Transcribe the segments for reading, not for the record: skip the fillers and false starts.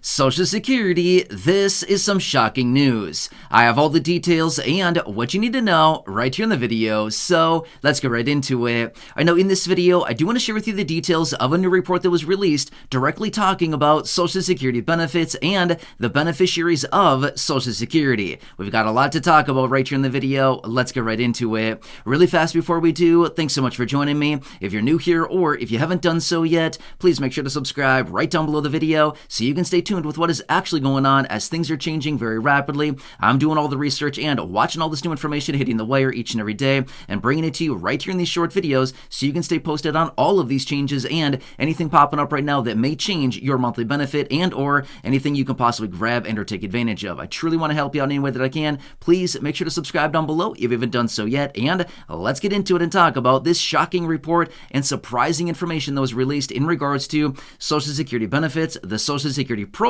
Social Security, this is some shocking news. I have all the details and what you need to know right here in the video, so let's get right into it. I know in this video, I do want to share with you the details of a new report that was released directly talking about Social Security benefits and the beneficiaries of Social Security. We've got a lot to talk about right here in the video. Let's get right into it. Really fast before we do, thanks so much for joining me. If you're new here or if you haven't done so yet, please make sure to subscribe right down below the video so you can stay tuned with what is actually going on as things are changing very rapidly. I'm doing all the research and watching all this new information hitting the wire each and every day and bringing it to you right here in these short videos so you can stay posted on all of these changes and anything popping up right now that may change your monthly benefit and or anything you can possibly grab and or take advantage of. I truly want to help you out any way that I can. Please make sure to subscribe down below if you haven't done so yet, and let's get into it and talk about this shocking report and surprising information that was released in regards to Social Security benefits, the Social Security program,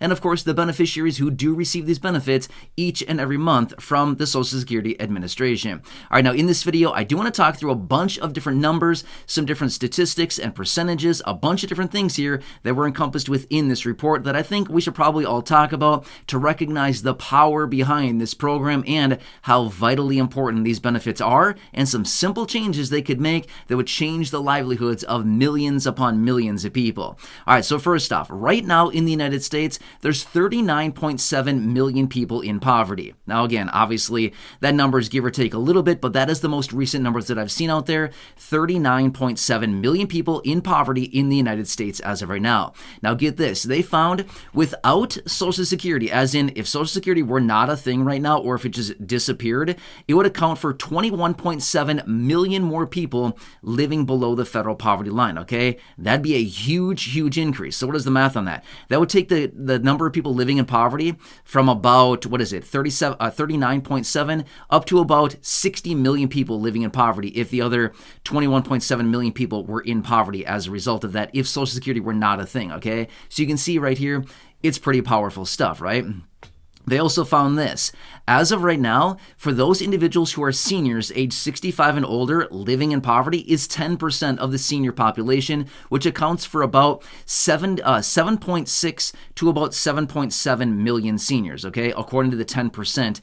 and of course the beneficiaries who do receive these benefits each and every month from the Social Security Administration. All right, now in this video, I do want to talk through a bunch of different numbers, some different statistics and percentages, a bunch of different things here that were encompassed within this report that I think we should probably all talk about to recognize the power behind this program and how vitally important these benefits are and some simple changes they could make that would change the livelihoods of millions upon millions of people. All right, so first off, right now in the United States, there's 39.7 million people in poverty. Now again, obviously that number is give or take a little bit, but that is the most recent numbers that I've seen out there. 39.7 million people in poverty in the United States as of right now. Now get this, they found without Social Security, as in if Social Security were not a thing right now or if it just disappeared, it would account for 21.7 million more people living below the federal poverty line, okay? That'd be a huge increase. So what is the math on that? That would take the number of people living in poverty from about, 39.7 up to about 60 million people living in poverty if the other 21.7 million people were in poverty as a result of that, if Social Security were not a thing, okay? So you can see right here, it's pretty powerful stuff, right? They also found this. As of right now, for those individuals who are seniors age 65 and older living in poverty is 10% of the senior population, which accounts for about 7.6 to about 7.7 million seniors, okay, according to the 10%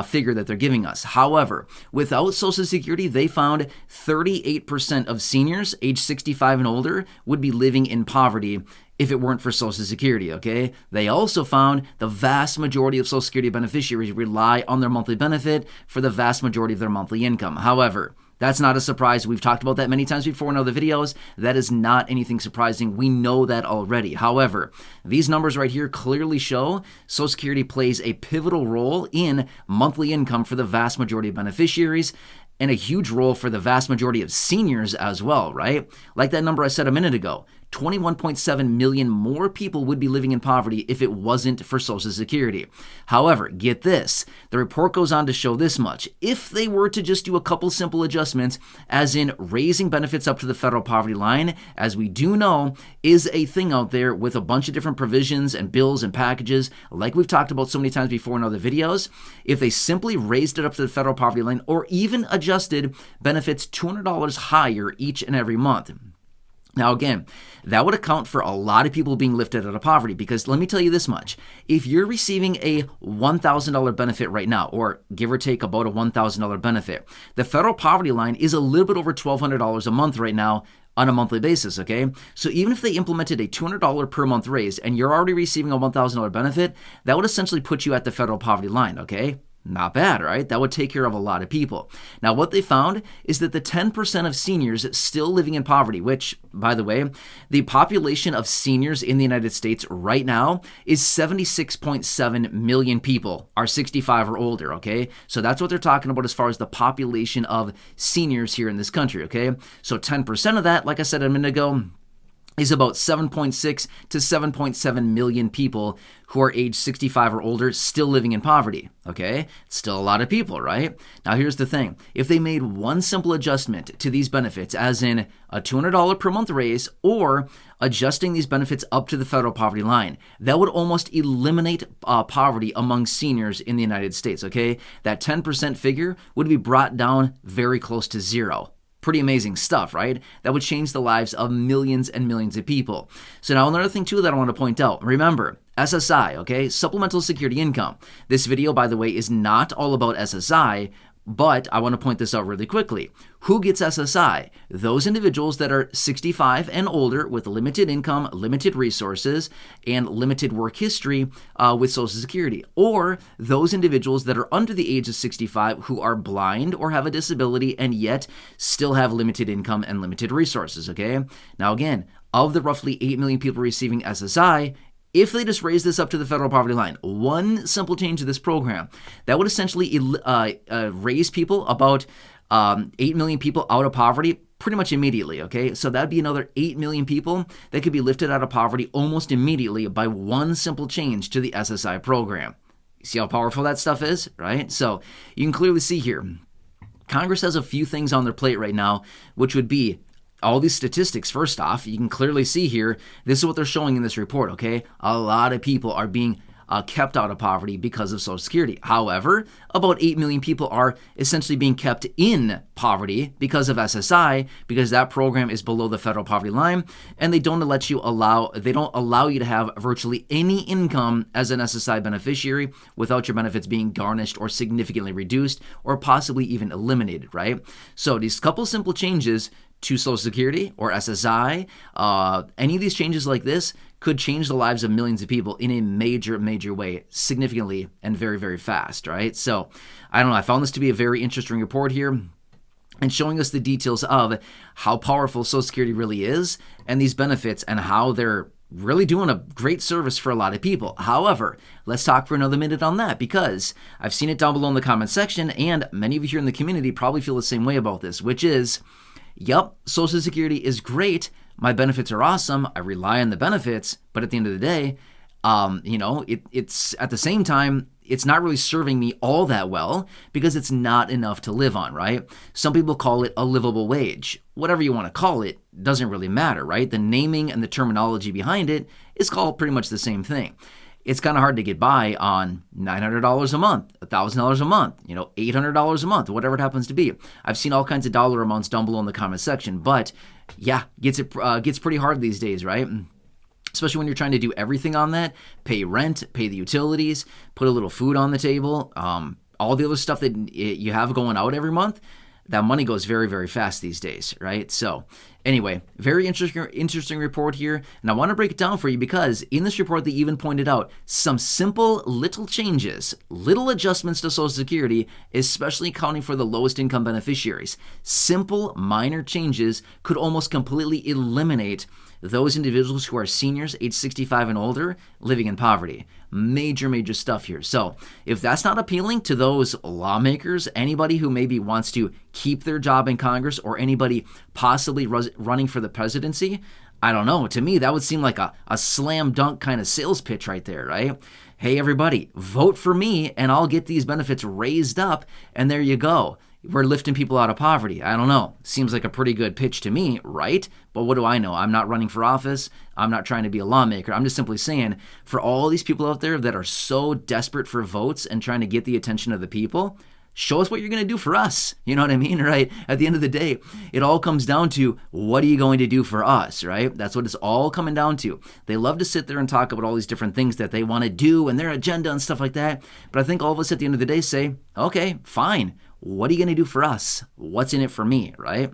figure that they're giving us. However, without Social Security, they found 38% of seniors age 65 and older would be living in poverty if it weren't for Social Security, okay? They also found the vast majority of Social Security beneficiaries rely on their monthly benefit for the vast majority of their monthly income. However, that's not a surprise. We've talked about that many times before in other videos. That is not anything surprising. We know that already. However, these numbers right here clearly show Social Security plays a pivotal role in monthly income for the vast majority of beneficiaries, and a huge role for the vast majority of seniors as well, right? Like that number I said a minute ago, 21.7 million more people would be living in poverty if it wasn't for Social Security. However, get this, the report goes on to show this much. If they were to just do a couple simple adjustments, as in raising benefits up to the federal poverty line, as we do know is a thing out there with a bunch of different provisions and bills and packages, like we've talked about so many times before in other videos, if they simply raised it up to the federal poverty line or even adjusted benefits $200 higher each and every month. Now again, that would account for a lot of people being lifted out of poverty, because let me tell you this much. If you're receiving a $1,000 benefit right now, or give or take about a $1,000 benefit, the federal poverty line is a little bit over $1,200 a month right now on a monthly basis, okay? So even if they implemented a $200 per month raise and you're already receiving a $1,000 benefit, that would essentially put you at the federal poverty line, okay? Not bad, right? That would take care of a lot of people. Now, what they found is that the 10% of seniors still living in poverty, which, by the way, the population of seniors in the United States right now is 76.7 million people are 65 or older, okay? So that's what they're talking about as far as the population of seniors here in this country, okay? So 10% of that, like I said a minute ago, is about 7.6 to 7.7 million people who are age 65 or older still living in poverty, okay? It's still a lot of people, right? Now here's the thing. If they made one simple adjustment to these benefits, as in a $200 per month raise or adjusting these benefits up to the federal poverty line, that would almost eliminate poverty among seniors in the United States, okay? That 10% figure would be brought down very close to zero. Pretty amazing stuff, right? That would change the lives of millions and millions of people. So now another thing too that I want to point out. Remember, SSI, okay? Supplemental Security Income. This video, by the way, is not all about SSI, but I want to point this out really quickly. Who gets SSI? Those individuals that are 65 and older with limited income, limited resources, and limited work history with Social Security. Or those individuals that are under the age of 65 who are blind or have a disability and yet still have limited income and limited resources, okay? Now again, of the roughly 8 million people receiving SSI, if they just raise this up to the federal poverty line, one simple change to this program, that would essentially raise people about 8 million people out of poverty pretty much immediately, okay? So that'd be another 8 million people that could be lifted out of poverty almost immediately by one simple change to the SSI program. See how powerful that stuff is, right? So you can clearly see here, Congress has a few things on their plate right now, which would be all these statistics. First off, you can clearly see here, this is what they're showing in this report, okay? A lot of people are being kept out of poverty because of Social Security. However, about 8 million people are essentially being kept in poverty because of SSI, because that program is below the federal poverty line, and they don't allow you to have virtually any income as an SSI beneficiary without your benefits being garnished or significantly reduced or possibly even eliminated, right? So these couple simple changes to Social Security or SSI, any of these changes like this could change the lives of millions of people in a major, major way, significantly and very, very fast, right? So, I don't know, I found this to be a very interesting report here and showing us the details of how powerful Social Security really is and these benefits and how they're really doing a great service for a lot of people. However, let's talk for another minute on that because I've seen it down below in the comment section and many of you here in the community probably feel the same way about this, which is, yep, Social Security is great. My benefits are awesome. I rely on the benefits. But at the end of the day, it's at the same time, it's not really serving me all that well because it's not enough to live on, right? Some people call it a livable wage. Whatever you want to call it doesn't really matter, right? The naming and the terminology behind it is called pretty much the same thing. It's kind of hard to get by on $900 a month, $1,000 a month, $800 a month, whatever it happens to be. I've seen all kinds of dollar amounts down below in the comment section, but yeah, gets pretty hard these days, right? Especially when you're trying to do everything on that, pay rent, pay the utilities, put a little food on the table, all the other stuff that you have going out every month. That money goes very, very fast these days, right? So anyway, very interesting report here. And I want to break it down for you because in this report, they even pointed out some simple little changes, little adjustments to Social Security, especially accounting for the lowest income beneficiaries. Simple, minor changes could almost completely eliminate those individuals who are seniors, age 65 and older, living in poverty. Major, major stuff here. So if that's not appealing to those lawmakers, anybody who maybe wants to keep their job in Congress or anybody possibly running for the presidency, I don't know. To me, that would seem like a slam dunk kind of sales pitch right there, right? Hey, everybody, vote for me and I'll get these benefits raised up. And there you go. We're lifting people out of poverty. I don't know. Seems like a pretty good pitch to me, right? But what do I know? I'm not running for office. I'm not trying to be a lawmaker. I'm just simply saying, for all these people out there that are so desperate for votes and trying to get the attention of the people, show us what you're going to do for us. You know what I mean, right? At the end of the day, it all comes down to, what are you going to do for us, right? That's what it's all coming down to. They love to sit there and talk about all these different things that they want to do and their agenda and stuff like that. But I think all of us at the end of the day say, okay, fine. What are you going to do for us? What's in it for me, right?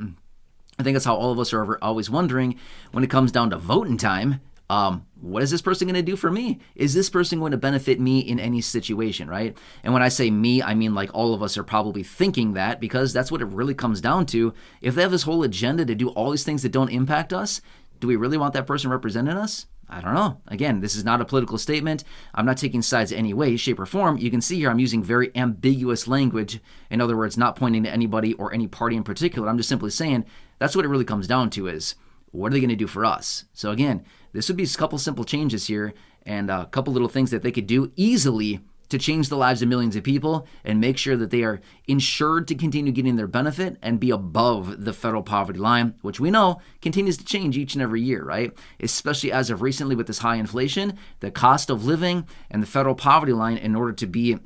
I think that's how all of us are always wondering when it comes down to voting time. What is this person going to do for me? Is this person going to benefit me in any situation, right? And when I say me, I mean like all of us are probably thinking that because that's what it really comes down to. If they have this whole agenda to do all these things that don't impact us, do we really want that person representing us? I don't know. Again, this is not a political statement. I'm not taking sides any way, shape, or form. You can see here I'm using very ambiguous language. In other words, not pointing to anybody or any party in particular. I'm just simply saying that's what it really comes down to is, what are they going to do for us? So again, this would be a couple simple changes here and a couple little things that they could do easily to change the lives of millions of people and make sure that they are insured to continue getting their benefit and be above the federal poverty line, which we know continues to change each and every year, right? Especially as of recently with this high inflation, the cost of living and the federal poverty line in order to be,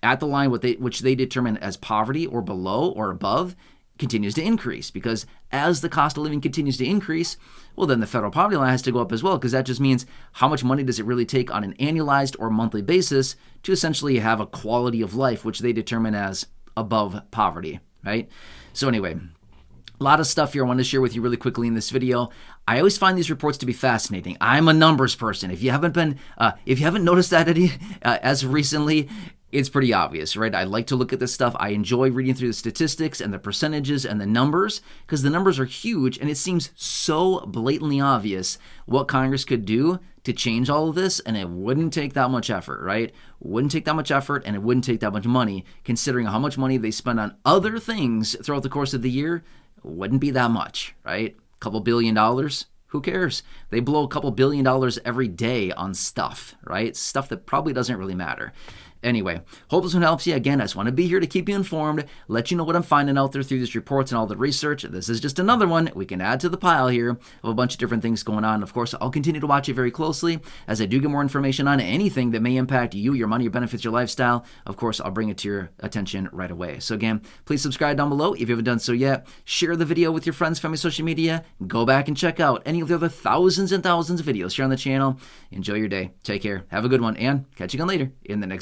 at the line which they determine as poverty or below or above continues to increase, because as the cost of living continues to increase, well, then the federal poverty line has to go up as well, because that just means how much money does it really take on an annualized or monthly basis to essentially have a quality of life, which they determine as above poverty, right? So anyway, a lot of stuff here I want to share with you really quickly in this video. I always find these reports to be fascinating. I'm a numbers person. If you haven't noticed that as recently, it's pretty obvious, right? I like to look at this stuff. I enjoy reading through the statistics and the percentages and the numbers, because the numbers are huge, and it seems so blatantly obvious what Congress could do to change all of this, and it wouldn't take that much effort, right? Wouldn't take that much effort, and it wouldn't take that much money, considering how much money they spend on other things throughout the course of the year. Wouldn't be that much, right? A couple $1 billion. Who cares? They blow a couple $1 billion every day on stuff, right? Stuff that probably doesn't really matter. Anyway, hope this one helps you. Again, I just want to be here to keep you informed, let you know what I'm finding out there through these reports and all the research. This is just another one we can add to the pile here of a bunch of different things going on. Of course, I'll continue to watch it very closely as I do get more information on anything that may impact you, your money, your benefits, your lifestyle. Of course, I'll bring it to your attention right away. So again, please subscribe down below if you haven't done so yet. Share the video with your friends, family, social media. Go back and check out any of the other thousands and thousands of videos here on the channel. Enjoy your day. Take care. Have a good one, and catch you again later in the next